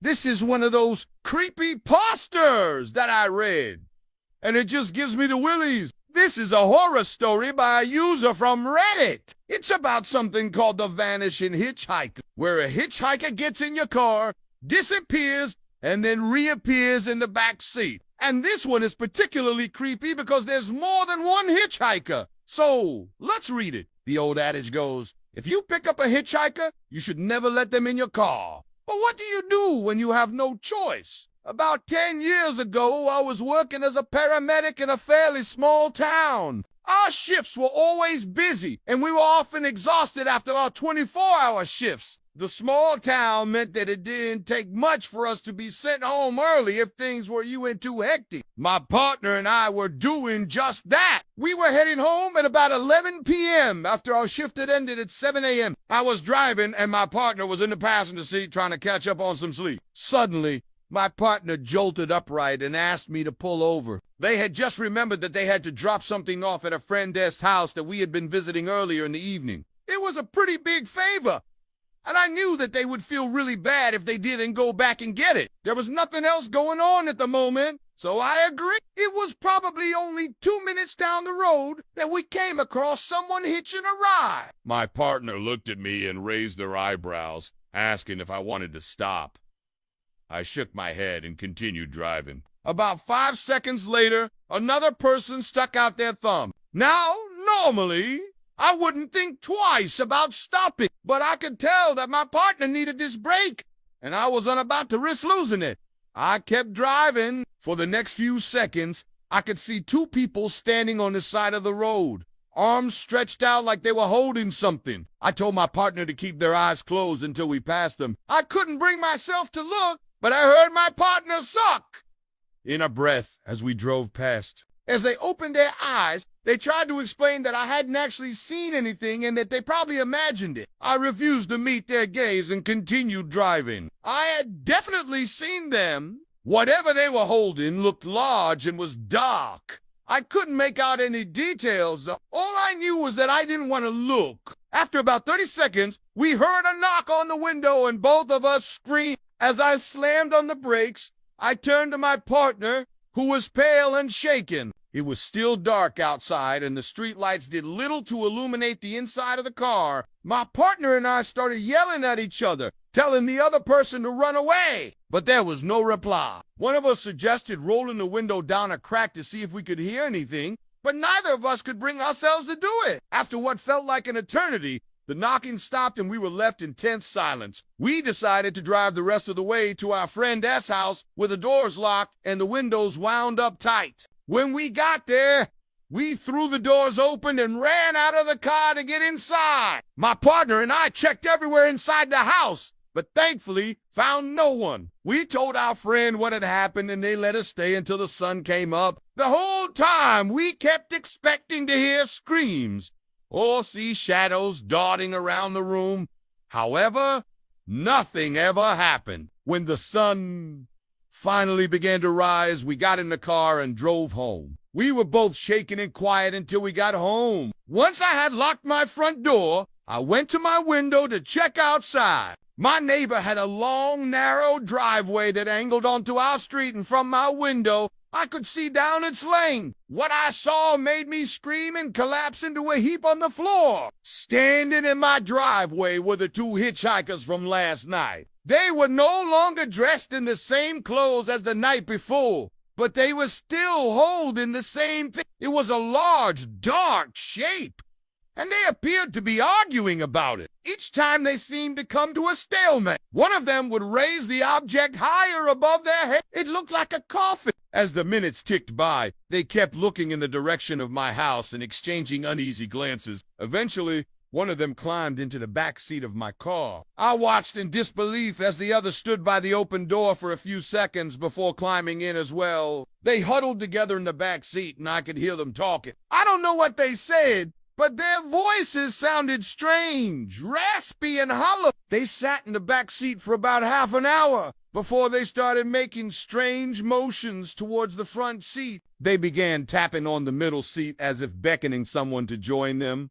This is one of those creepy posters that I read, and it just gives me the willies. This is a horror story by a user from Reddit. It's about something called the vanishing hitchhiker, where a hitchhiker gets in your car, disappears, and then reappears in the back seat. And this one is particularly creepy because there's more than one hitchhiker. So let's read it. The old adage goes, if you pick up a hitchhiker, you should never let them in your car. But what do you do when you have no choice? About 10 years ago, I was working as a paramedic in a fairly small town. Our shifts were always busy, and we were often exhausted after our 24-hour shifts. The small town meant that it didn't take much for us to be sent home early if things were too hectic. My partner and I were doing just that. We were heading home at about 11 p.m. after our shift had ended at 7 a.m. I was driving, and my partner was in the passenger seat trying to catch up on some sleep. Suddenly, my partner jolted upright and asked me to pull over. They had just remembered that they had to drop something off at a friend's house that we had been visiting earlier in the evening. It was a pretty big favor, and I knew that they would feel really bad if they didn't go back and get it. There was nothing else going on at the moment, so I agreed. It was probably only 2 minutes down the road that we came across someone hitching a ride. My partner looked at me and raised their eyebrows, asking if I wanted to stop. I shook my head and continued driving. About 5 seconds later, another person stuck out their thumb. Now, normally, I wouldn't think twice about stopping, but I could tell that my partner needed this break, and I wasn't about to risk losing it. I kept driving. For the next few seconds, I could see two people standing on the side of the road, arms stretched out like they were holding something. I told my partner to keep their eyes closed until we passed them. I couldn't bring myself to look, but I heard my partner suck in a breath as we drove past. As they opened their eyes, they tried to explain that I hadn't actually seen anything and that they probably imagined it. I refused to meet their gaze and continued driving. I had definitely seen them. Whatever they were holding looked large and was dark. I couldn't make out any details. All I knew was that I didn't want to look. After about 30 seconds, we heard a knock on the window and both of us screamed. As I slammed on the brakes, I turned to my partner, who was pale and shaken. It was still dark outside, and the streetlights did little to illuminate the inside of the car. My partner and I started yelling at each other, telling the other person to run away, but there was no reply. One of us suggested rolling the window down a crack to see if we could hear anything, but neither of us could bring ourselves to do it. After what felt like an eternity, the knocking stopped and we were left in tense silence. We decided to drive the rest of the way to our friend S house with the doors locked and the windows wound up tight. When we got there, we threw the doors open and ran out of the car to get inside. My partner and I checked everywhere inside the house, but thankfully found no one. We told our friend what had happened and they let us stay until the sun came up. The whole time we kept expecting to hear screams or see shadows darting around the room. However, nothing ever happened. When the sun finally began to rise, we got in the car and drove home. We were both shaken and quiet until we got home. Once I had locked my front door, I went to my window to check outside. My neighbor had a long, narrow driveway that angled onto our street, and from my window, I could see down its lane. What I saw made me scream and collapse into a heap on the floor. Standing in my driveway were the two hitchhikers from last night. They were no longer dressed in the same clothes as the night before, but they were still holding the same thing. It was a large, dark shape, and they appeared to be arguing about it. Each time they seemed to come to a stalemate. One of them would raise the object higher above their head. It looked like a coffin. As the minutes ticked by, they kept looking in the direction of my house and exchanging uneasy glances. Eventually, one of them climbed into the back seat of my car. I watched in disbelief as the other stood by the open door for a few seconds before climbing in as well. They huddled together in the back seat, and I could hear them talking. I don't know what they said, but their voices sounded strange, raspy, and hollow. They sat in the back seat for about half an hour before they started making strange motions towards the front seat. They began tapping on the middle seat as if beckoning someone to join them.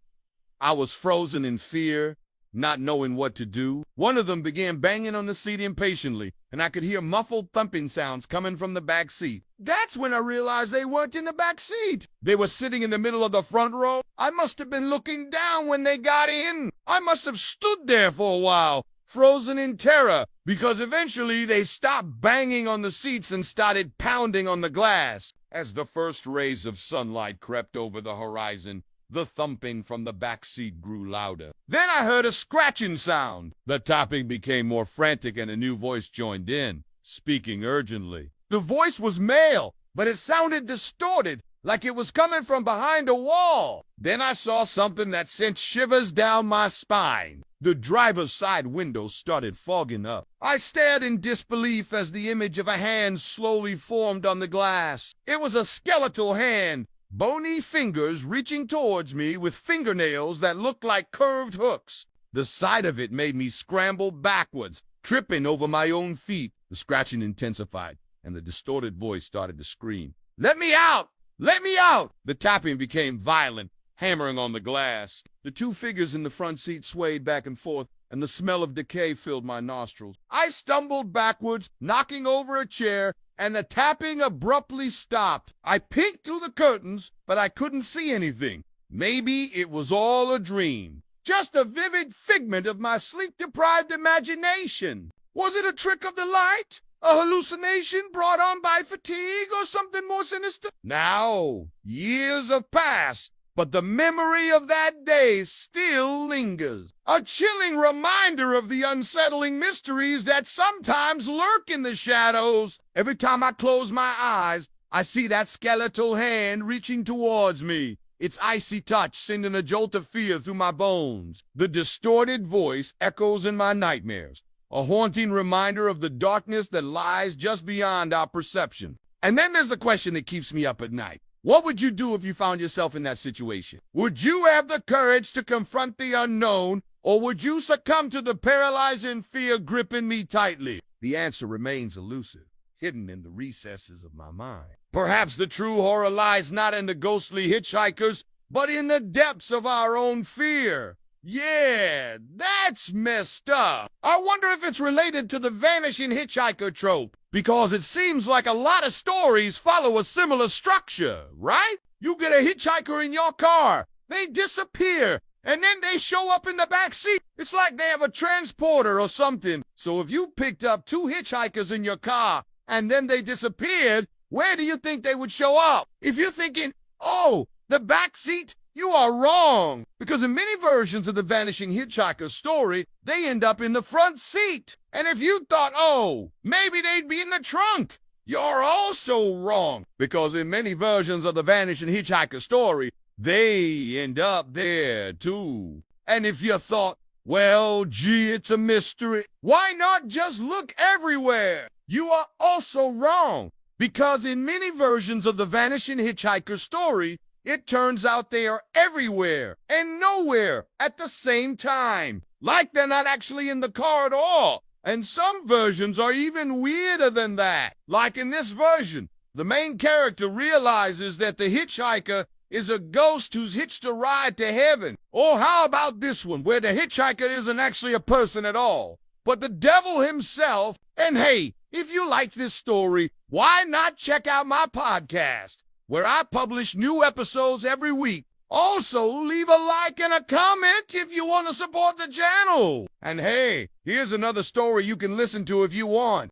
I was frozen in fear, Not knowing what to do, one of them began banging on the seat impatiently, and I could hear muffled thumping sounds coming from the back seat. That's when I realized they weren't in the back seat. They were sitting in the middle of the front row. I must have been looking down when they got in. I must have stood there for a while, frozen in terror, because eventually they stopped banging on the seats and started pounding on the glass. As the first rays of sunlight crept over the horizon, the thumping from the back seat grew louder. Then I heard a scratching sound. The tapping became more frantic and a new voice joined in, speaking urgently. The voice was male, but it sounded distorted, like it was coming from behind a wall. Then I saw something that sent shivers down my spine. The driver's side window started fogging up. I stared in disbelief as the image of a hand slowly formed on the glass. It was a skeletal hand, bony fingers reaching towards me with fingernails that looked like curved hooks. The sight of it made me scramble backwards, tripping over my own feet. The scratching intensified, and the distorted voice started to scream, "Let me out! Let me out!" The tapping became violent, hammering on the glass. The two figures in the front seat swayed back and forth, and the smell of decay filled my nostrils. I stumbled backwards, knocking over a chair, and the tapping abruptly stopped. I peeked through the curtains, but I couldn't see anything. Maybe it was all a dream, just a vivid figment of my sleep-deprived imagination. Was it a trick of the light? A hallucination brought on by fatigue, or something more sinister? Now, years have passed, but the memory of that day still lingers. A chilling reminder of the unsettling mysteries that sometimes lurk in the shadows. Every time I close my eyes, I see that skeletal hand reaching towards me, its icy touch sending a jolt of fear through my bones. The distorted voice echoes in my nightmares, a haunting reminder of the darkness that lies just beyond our perception. And then there's the question that keeps me up at night. What would you do if you found yourself in that situation? Would you have the courage to confront the unknown, or would you succumb to the paralyzing fear gripping me tightly? The answer remains elusive, hidden in the recesses of my mind. Perhaps the true horror lies not in the ghostly hitchhikers, but in the depths of our own fear. Yeah, that's messed up. I wonder if it's related to the vanishing hitchhiker trope, because it seems like a lot of stories follow a similar structure, right? You get a hitchhiker in your car, they disappear, and then they show up in the back seat. It's like they have a transporter or something. So if you picked up two hitchhikers in your car and then they disappeared, where do you think they would show up? If you're thinking, oh, the back seat, you are wrong, because in many versions of the vanishing hitchhiker story, they end up in the front seat. And if you thought, oh, maybe they'd be in the trunk, you're also wrong, because in many versions of the vanishing hitchhiker story, they end up there too. And if you thought, well, gee, it's a mystery, why not just look everywhere? You are also wrong, because in many versions of the vanishing hitchhiker story, it turns out they are everywhere and nowhere at the same time, like they're not actually in the car at all. And some versions are even weirder than that. Like in this version, the main character realizes that the hitchhiker is a ghost who's hitched a ride to heaven. Or how about this one, where the hitchhiker isn't actually a person at all, but the devil himself? And hey, if you like this story, why not check out my podcast, where I publish new episodes every week. Also, leave a like and a comment if you want to support the channel. And hey, here's another story you can listen to if you want.